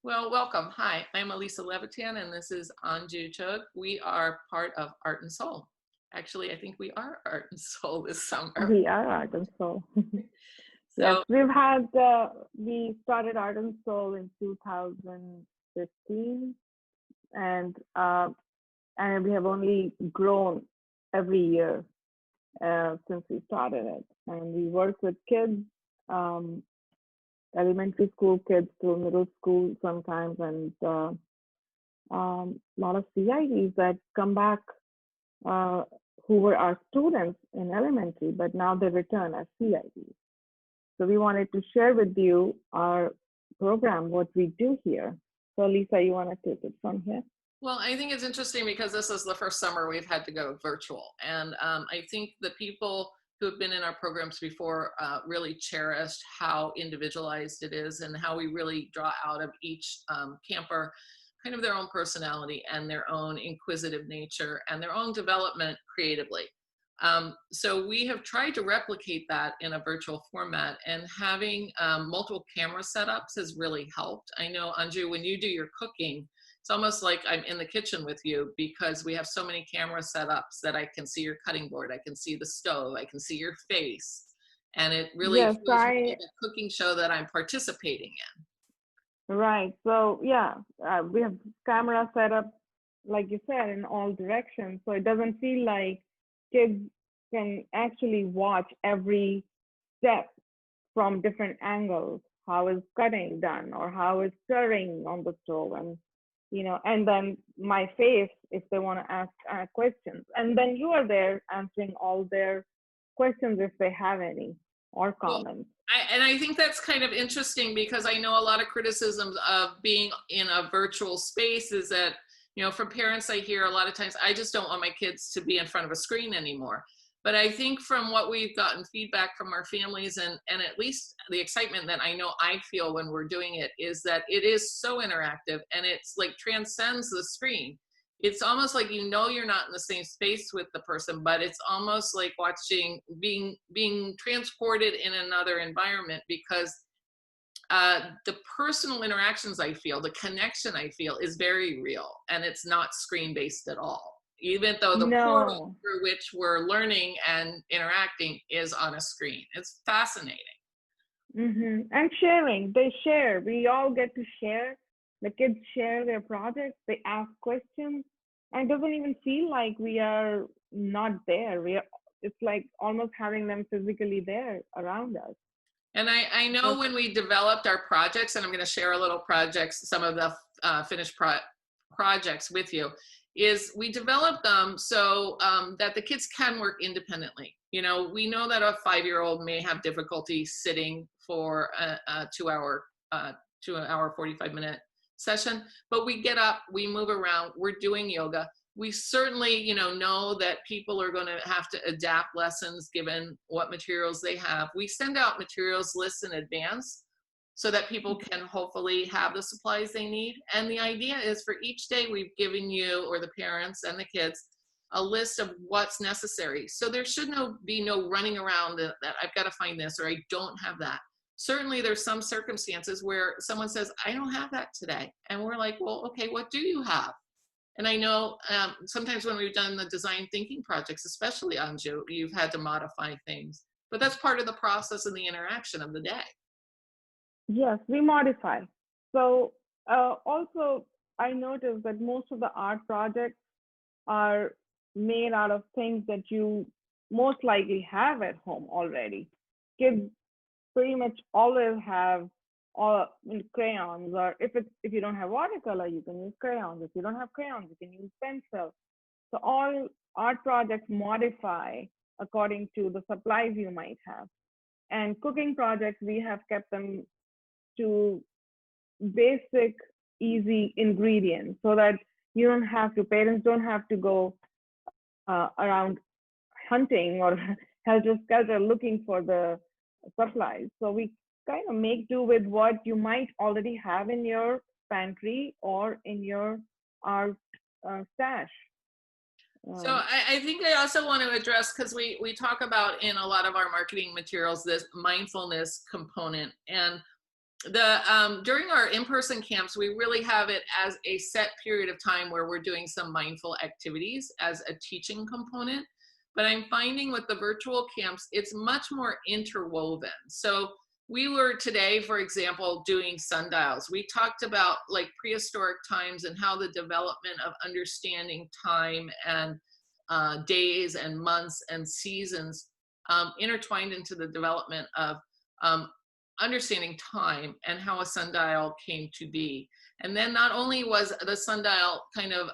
Well, welcome. Hi, I'm Elisa Levitan, and this is Anju Chug. We are part of Art and Soul. Actually, I think we are Art and Soul this summer. We are Art and Soul. Yes, So, we started Art and Soul in 2015, and we have only grown every year since we started it. And we work with kids, um, elementary school kids through middle school sometimes, and a lot of CIDs that come back uh, who were our students in elementary, but now they return as CIDs. So we wanted to share with you our program, what we do here. So Lisa, you want to take it from here? well, I think it's interesting because this is the first summer we've had to go virtual. And I think the people who have been in our programs before really cherished how individualized it is and how we really draw out of each camper kind of their own personality and their own inquisitive nature and their own development creatively. So we have tried to replicate that in a virtual format, and having multiple camera setups has really helped. I know, Anju, when you do your cooking, it's almost like I'm in the kitchen with you because we have so many camera setups that I can see your cutting board, I can see the stove, I can see your face. And it really Yes, feels more like a cooking show that I'm participating in. right. So yeah, we have camera set up, like you said, in all directions. So it doesn't feel like kids can actually watch every step from different angles. How is cutting done, or how is stirring on the stove, and and then my face if they want to ask questions, and then you are there answering all their questions if they have any or Well, comments. and I think that's kind of interesting because I know a lot of criticisms of being in a virtual space is that, from parents I hear a lot of times, I just don't want my kids to be in front of a screen anymore. But I think from what we've gotten feedback from our families and at least the excitement that I know I feel when we're doing it is that it is so interactive and it's like transcends the screen. It's almost like you're not in the same space with the person, but it's almost like watching being transported in another environment because the personal interactions I feel, the connection I feel is very real, and it's not screen based at all. Even though the portal No. through which we're learning and interacting is on a screen, it's fascinating. And sharing, they share, we all get to share. The kids share their projects, they ask questions, and it doesn't even feel like we are not there. It's like almost having them physically there around us. And I know That's when we developed our projects, and I'm going to share a little projects, some of the finished projects with you, is we developed them so that the kids can work independently. We know that a 5-year-old may have difficulty sitting for a 2 hour 45-minute session, but we get up, we move around, we're doing yoga. We certainly know that people are going to have to adapt lessons given what materials they have. We send out materials lists in advance so that people can hopefully have the supplies they need. And the idea is for each day we've given you, or the parents and the kids, a list of what's necessary. So there should be no running around that I've got to find this or I don't have that. Certainly there's some circumstances where someone says, I don't have that today. And we're like, well, okay, what do you have? And I know sometimes when we've done the design thinking projects, especially Anju, you've had to modify things, but that's part of the process and the interaction of the day. Yes, we modify. So also, I noticed that most of the art projects are made out of things that you most likely have at home already. Kids pretty much always have all crayons, or if you don't have watercolor, you can use crayons. If you don't have crayons, you can use pencil. So all art projects modify according to the supplies you might have. And cooking projects, we have kept them to basic, easy ingredients so that parents don't have to go around hunting or helter skelter looking for the supplies. So we kind of make do with what you might already have in your pantry or in your art stash. So Um, I think I also want to address, because we talk about in a lot of our marketing materials, this mindfulness component. And During our in-person camps, we really have it as a set period of time where we're doing some mindful activities as a teaching component. But I'm finding with the virtual camps, it's much more interwoven. So we were today, for example, doing sundials. We talked about like prehistoric times and how the development of understanding time and days and months and seasons intertwined into the development of um, understanding time and how a sundial came to be. And then not only was the sundial kind of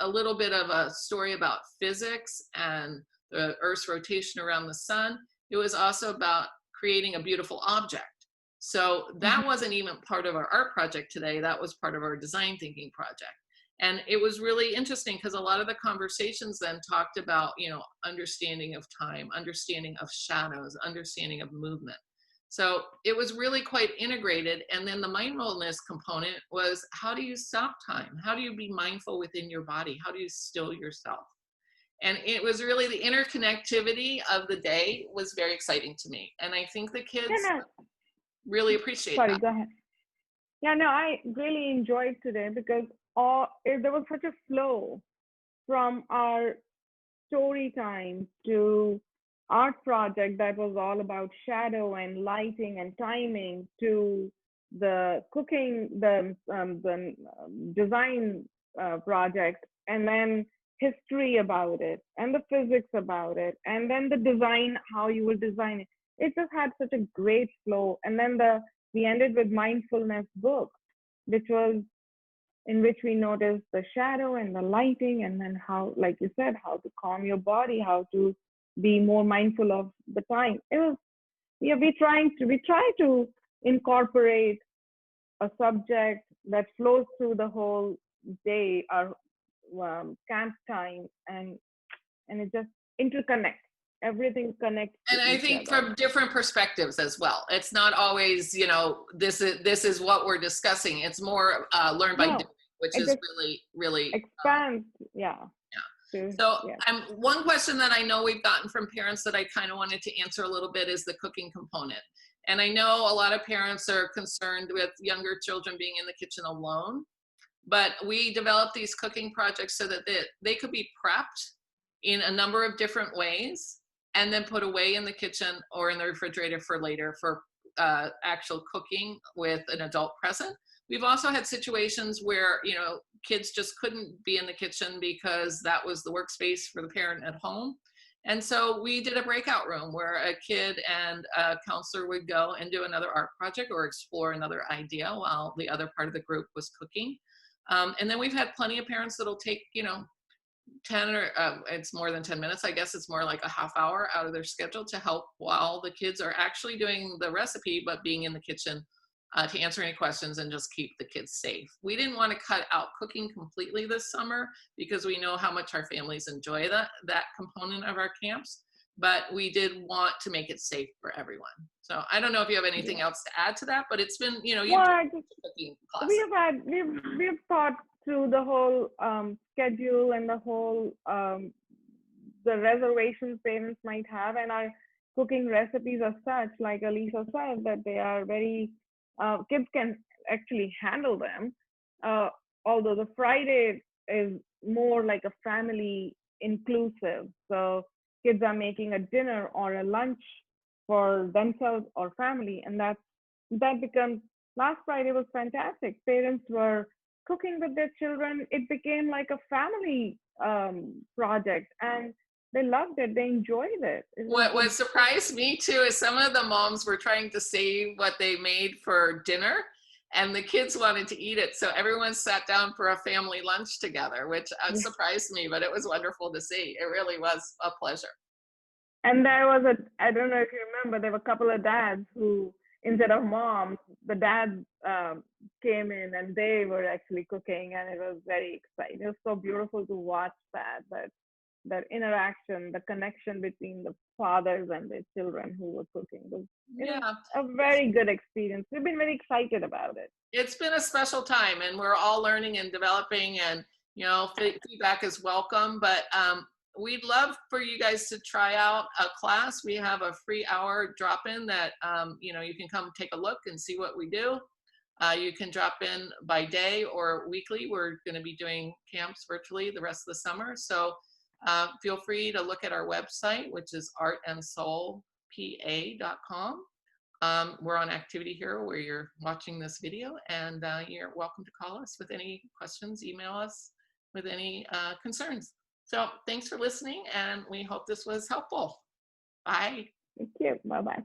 a little bit of a story about physics and the Earth's rotation around the sun, it was also about creating a beautiful object. So that wasn't even part of our art project today. That was part of our design thinking project. And it was really interesting because a lot of the conversations then talked about, you know, understanding of time, understanding of shadows, understanding of movement. So it was really quite integrated. And then the mindfulness component was, how do you stop time? How do you be mindful within your body? How do you still yourself? And it was really the interconnectivity of the day was very exciting to me. And I think the kids Yeah, no, really appreciate sorry, that. go ahead. Yeah, no, I really enjoyed today because there was such a flow from our story time to art project that was all about shadow and lighting and timing to the cooking, the design project, and then history about it, and the physics about it, and then the design, how you will design it. It just had such a great flow. And then we ended with mindfulness book, which was in which we noticed the shadow and the lighting, and then how, like you said, how to calm your body, how to be more mindful of the time. It was, yeah, we try to incorporate a subject that flows through the whole day, our camp time, and it just interconnects. Everything connects to And I each think other. from different perspectives as well. It's not always, you know, this is what we're discussing. It's more learn by doing, No, which it is just really, really expands, yeah. yeah. To, So yeah. one question that I know we've gotten from parents that I kind of wanted to answer a little bit is the cooking component. And I know a lot of parents are concerned with younger children being in the kitchen alone, but we developed these cooking projects so that they could be prepped in a number of different ways and then put away in the kitchen or in the refrigerator for later for actual cooking with an adult present. We've also had situations where, you know, kids just couldn't be in the kitchen because that was the workspace for the parent at home. And so we did a breakout room where a kid and a counselor would go and do another art project or explore another idea while the other part of the group was cooking. And then we've had plenty of parents that'll take, you know, 10 or it's more than 10 minutes. I guess it's more like a half hour out of their schedule to help while the kids are actually doing the recipe, but being in the kitchen to answer any questions and just keep the kids safe. We didn't want to cut out cooking completely this summer because we know how much our families enjoy that component of our camps, but we did want to make it safe for everyone. So I don't know if you have anything else to add to that, but it's been, you know, you've Well, done I just, cooking class. we've thought through the whole schedule and the whole the reservations parents might have, and our cooking recipes are such, like Elisa said, that they are very kids can actually handle them. Although the Friday is more like a family inclusive, so kids are making a dinner or a lunch for themselves or family, and that becomes, last Friday was fantastic. Parents were cooking with their children. It became like a family project, and they loved it. They enjoyed it. It was What surprised me too is some of the moms were trying to save what they made for dinner and the kids wanted to eat it. So everyone sat down for a family lunch together, which surprised me, but it was wonderful to see. It really was a pleasure. and there was I don't know if you remember, there were a couple of dads who, instead of moms, the dads came in and they were actually cooking, and it was very exciting. It was so beautiful to watch that interaction, the connection between the fathers and their children who were cooking. It was Yeah, a very good experience. We've been very excited about it. it's been a special time and we're all learning and developing and, you know, feedback is welcome. But we'd love for you guys to try out a class. We have a free hour drop-in that, you know, you can come take a look and see what we do. You can drop in by day or weekly. We're going to be doing camps virtually the rest of the summer. So feel free to look at our website, which is artandsoulpa.com. We're on Activity Hero where you're watching this video, and you're welcome to call us with any questions, email us with any concerns. So thanks for listening, and we hope this was helpful. Bye. Thank you. Bye-bye.